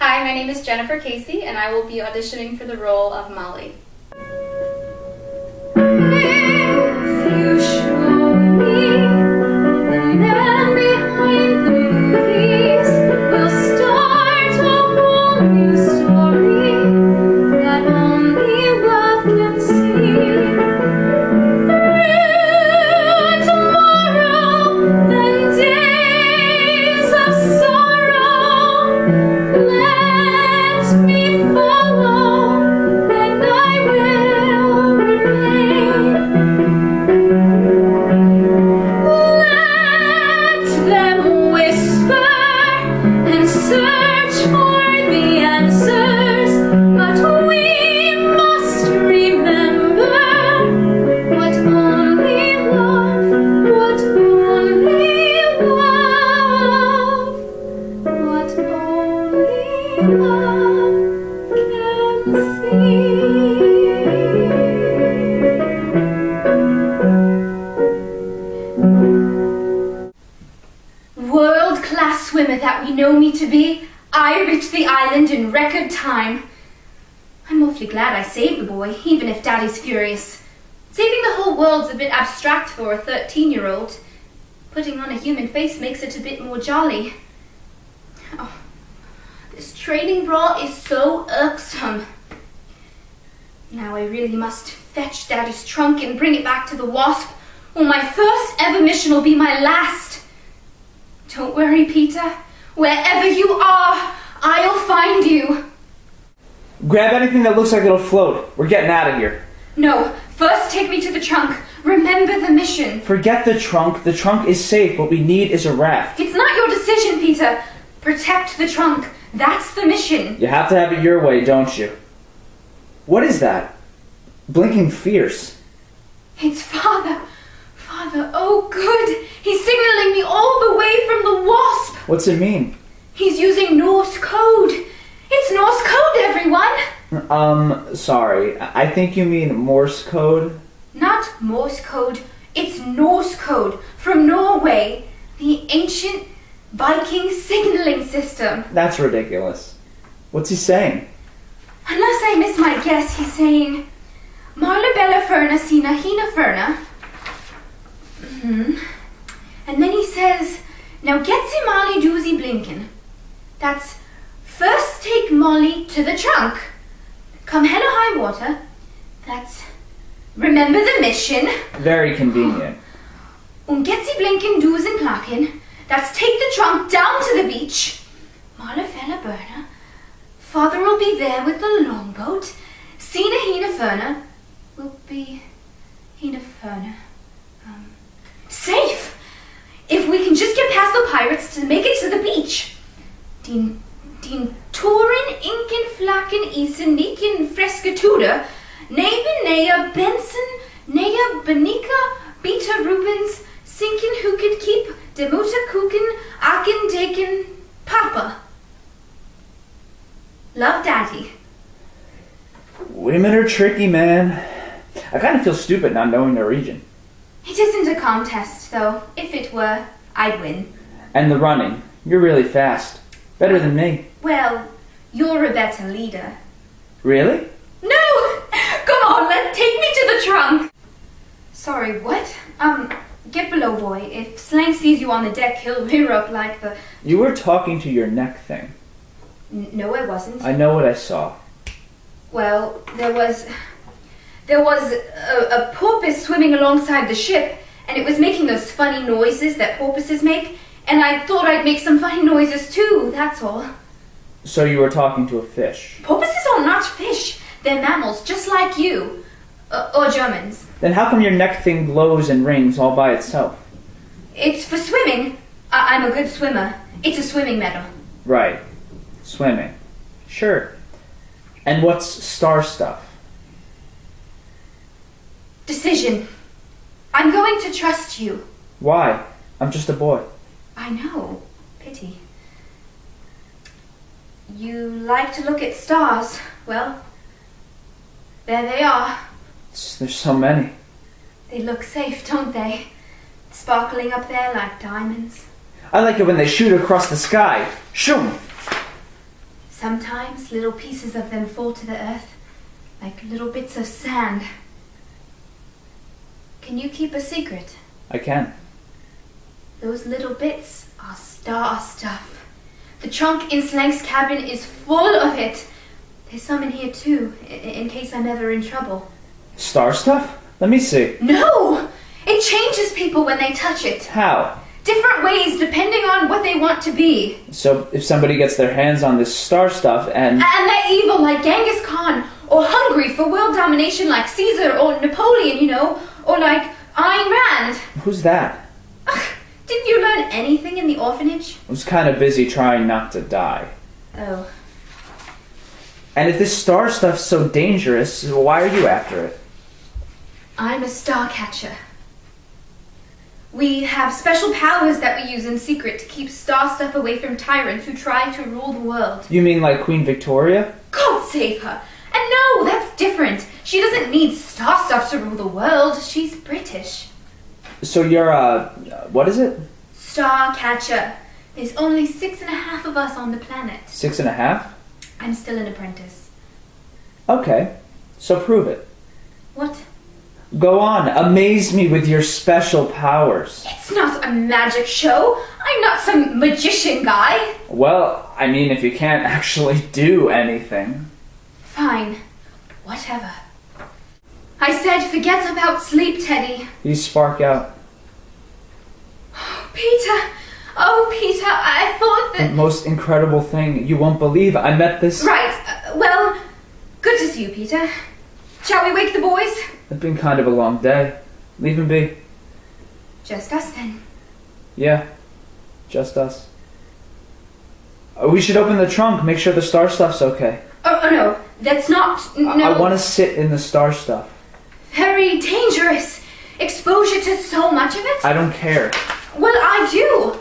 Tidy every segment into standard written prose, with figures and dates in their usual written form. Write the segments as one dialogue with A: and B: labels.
A: Hi, my name is Jennifer Casey, and I will be auditioning for the role of Molly.
B: If you show me the man behind the movies, we'll start a whole new story that only love can see. Through tomorrow and days of sorrow, let me follow, and I will remain. Let them whisper and search for the answers, but we must remember what only love, what only love, what only love can see. World-class swimmer that we know me to be, I reached the island in record time. I'm awfully glad I saved the boy, even if Daddy's furious. Saving the whole world's a bit abstract for a 13-year-old. Putting on a human face makes it a bit more jolly. Oh, this training bra is so irksome. Now I really must fetch Daddy's trunk and bring it back to the Wasp, or my first ever mission will be my last. Don't worry, Peter. Wherever you are, I'll find you.
C: Grab anything that looks like it'll float. We're getting out of here.
B: No, first take me to the trunk. Remember the mission.
C: Forget the trunk. The trunk is safe. What we need is a raft.
B: It's not your decision, Peter. Protect the trunk. That's the mission.
C: You have to have it your way, don't you? What is that? Blinking fierce.
B: It's Father. Father, oh good. He's signaling me all the way from the Wasp.
C: What's it mean?
B: He's using Norse code. It's Norse code, everyone.
C: Sorry. I think you mean Morse code.
B: Not Morse code. It's Norse code from Norway. The ancient Viking signaling system.
C: That's ridiculous. What's he saying?
B: Unless I miss my guess, he's saying Marla Bella Ferna Sina Hina Ferna. And then he says, now getsie Molly doozy blinkin'. That's first take Molly to the trunk. Come hell or high water. That's remember the mission.
C: Very convenient.
B: Und getsie blinkin' doosin' plakin'. That's take the trunk down to the beach. Marla Fella Berna. Father will be there with the longboat. Sina Hina Ferna will be Hina Ferna. Safe! If we can just get past the pirates to make it to the beach. Din Torin Inken Flaken Isen Niken Frescatuda Neben Nea Benson Nea Benika Beta Rubens Sinken who could keep Demuta Kuken Aken Taken Papa. Love, Daddy.
C: Women are tricky, man. I kind of feel stupid not knowing Norwegian.
B: It isn't a contest, though. If it were, I'd win.
C: And the running. You're really fast. Better than me.
B: Well, you're a better leader.
C: Really?
B: No! Come on, take me to the trunk! Sorry, what? Get below, boy. If Slang sees you on the deck, he'll rear up like the...
C: You were talking to your neck thing.
B: No, I wasn't.
C: I know what I saw.
B: Well, there was a porpoise swimming alongside the ship, and it was making those funny noises that porpoises make, and I thought I'd make some funny noises too, that's all.
C: So you were talking to a fish.
B: Porpoises are not fish. They're mammals, just like you. Or Germans.
C: Then how come your neck thing glows and rings all by itself?
B: It's for swimming. I'm a good swimmer. It's a swimming medal.
C: Right. Swimming. Sure. And what's star stuff?
B: Decision. I'm going to trust you.
C: Why? I'm just a boy.
B: I know. Pity. You like to look at stars. Well, there they are.
C: There's so many.
B: They look safe, don't they? Sparkling up there like diamonds.
C: I like it when they shoot across the sky. Shoom!
B: Sometimes little pieces of them fall to the earth, like little bits of sand. Can you keep a secret?
C: I can.
B: Those little bits are star stuff. The trunk in Slank's cabin is full of it. There's some in here too, in case I'm ever in trouble.
C: Star stuff? Let me see.
B: No! It changes people when they touch it.
C: How?
B: Different ways depending on what they want to be.
C: So if somebody gets their hands on this star stuff and
B: they're evil like Genghis Khan, or hungry for world domination like Caesar or Napoleon, you know, or like Ayn Rand.
C: Who's that?
B: Ugh, didn't you learn anything in the orphanage?
C: I was kind of busy trying not to die.
B: Oh.
C: And if this star stuff's so dangerous, why are you after it?
B: I'm a Starcatcher. We have special powers that we use in secret to keep star stuff away from tyrants who try to rule the world.
C: You mean like Queen Victoria?
B: God save her! And no, that's different. She doesn't need star stuff to rule the world. She's British.
C: So you're, what is it?
B: Starcatcher. There's only 6.5 of us on the planet.
C: 6.5?
B: I'm still an apprentice.
C: Okay, so prove it.
B: What?
C: Go on, amaze me with your special powers.
B: It's not a magic show. I'm not some magician guy.
C: Well, I mean, if you can't actually do anything.
B: Fine. Whatever. I said forget about sleep, Teddy.
C: You spark out.
B: Peter! Oh, Peter, I thought
C: The
B: that...
C: most incredible thing. You won't believe. I met this...
B: Right. Well, good to see you, Peter. Shall we wake the boys?
C: It's been kind of a long day. Leave him be.
B: Just us, then.
C: Yeah, just us. We should open the trunk, make sure the star stuff's okay.
B: Oh no. That's not... No.
C: I want to sit in the star stuff.
B: Very dangerous. Exposure to so much of it?
C: I don't care.
B: Well, I do.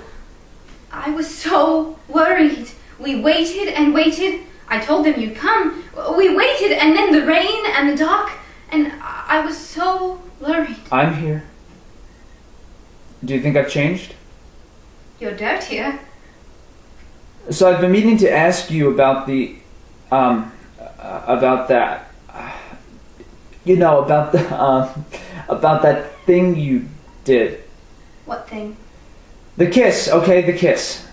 B: I was so worried. We waited and waited. I told them you'd come. We waited, and then the rain and the dark, and I was so worried.
C: I'm here. Do you think I've changed?
B: You're dirtier.
C: So I've been meaning to ask you about the, about that, you know, about that thing you did.
B: What thing?
C: The kiss, okay, the kiss.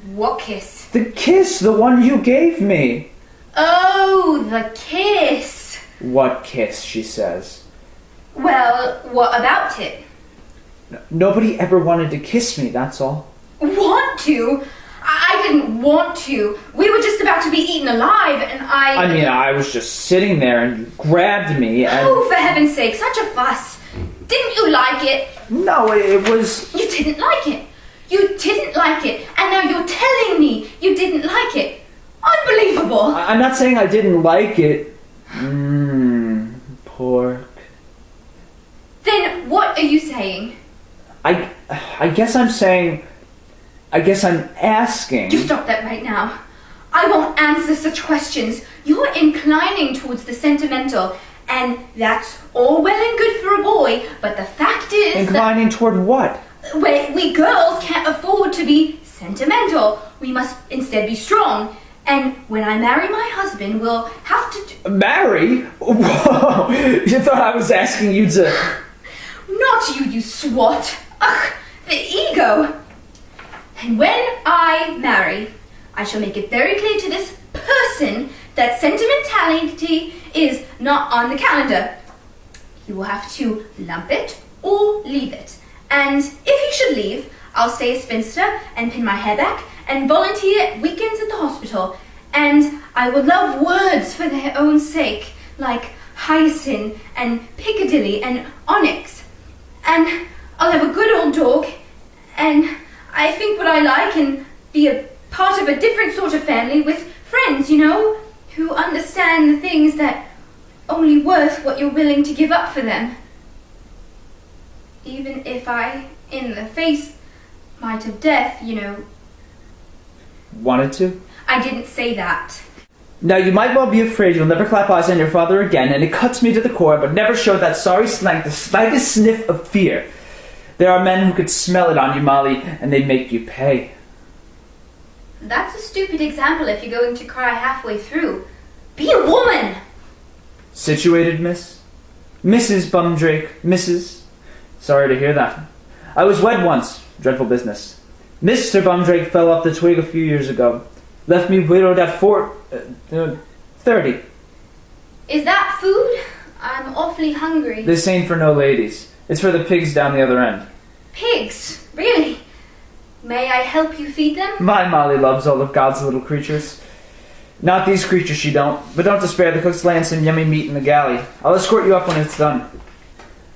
B: What kiss?
C: The kiss, the one you gave me.
B: Oh, the kiss.
C: What kiss, she says.
B: Well, what about it?
C: Nobody ever wanted to kiss me, that's all.
B: Want to? I didn't want to. We were just about to be eaten alive, and
C: I mean, I was just sitting there and you grabbed me and...
B: Oh, for heaven's sake, such a fuss. Didn't you like it?
C: No, it was...
B: You didn't like it. You didn't like it, and now you're telling me you didn't like it. Unbelievable.
C: I'm not saying I didn't like it. Pork.
B: Then what are you saying?
C: I guess I'm saying... I guess I'm asking...
B: You stop that right now. I won't answer such questions. You're inclining towards the sentimental, and that's all well and good for a boy, but the fact is
C: Inclining toward what?
B: Well, we girls can't afford to be sentimental. We must instead be strong. And when I marry my husband, we'll have to...
C: Marry? Whoa! You thought I was asking you to...
B: Not you, you swat. Ugh, the ego. And when I marry, I shall make it very clear to this person that sentimentality is not on the calendar. He will have to lump it or leave it. And if he should leave, I'll stay a spinster and pin my hair back and volunteer weekends at the hospital. And I will love words for their own sake, like hyacinth and Piccadilly and onyx. And I'll have a good old dog, and I think what I like, and be a part of a different sort of family with friends, you know, who understand the things that only worth what you're willing to give up for them. Even if I, in the face, might of death, you know.
C: Wanted to?
B: I didn't say that.
C: Now, you might well be afraid you'll never clap eyes on your father again, and it cuts me to the core, but never showed that sorry Slank the slightest sniff of fear. There are men who could smell it on you, Molly, and they'd make you pay.
B: That's a stupid example if you're going to cry halfway through. Be a woman!
C: Situated, miss? Mrs. Bumdrake, Mrs. Sorry to hear that. I was wed once. Dreadful business. Mr. Bumdrake fell off the twig a few years ago. Left me widowed at 30.
B: Is that food? I'm awfully hungry.
C: This ain't for no ladies. It's for the pigs down the other end.
B: Pigs? Really? May I help you feed them?
C: My Molly loves all of God's little creatures. Not these creatures she don't, but don't despair, the cook's laying some yummy meat in the galley. I'll escort you up when it's done.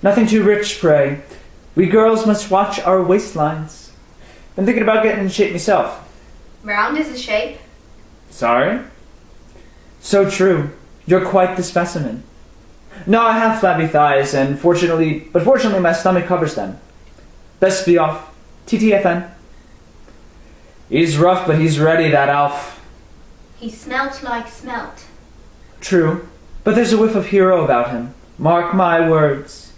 C: Nothing too rich, pray. We girls must watch our waistlines. Been thinking about getting in shape myself.
B: Round is the shape.
C: Sorry? So true. You're quite the specimen. No, I have flabby thighs, and fortunately my stomach covers them. Best be off. TTFN. He's rough, but he's ready, that Alf.
B: He smelt like smelt.
C: True, but there's a whiff of hero about him. Mark my words.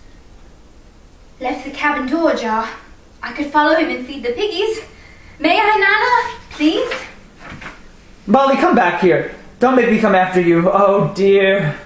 B: Left the cabin door ajar. I could follow him and feed the piggies. May I, Nana? Please?
C: Molly, come back here. Don't make me come after you. Oh, dear.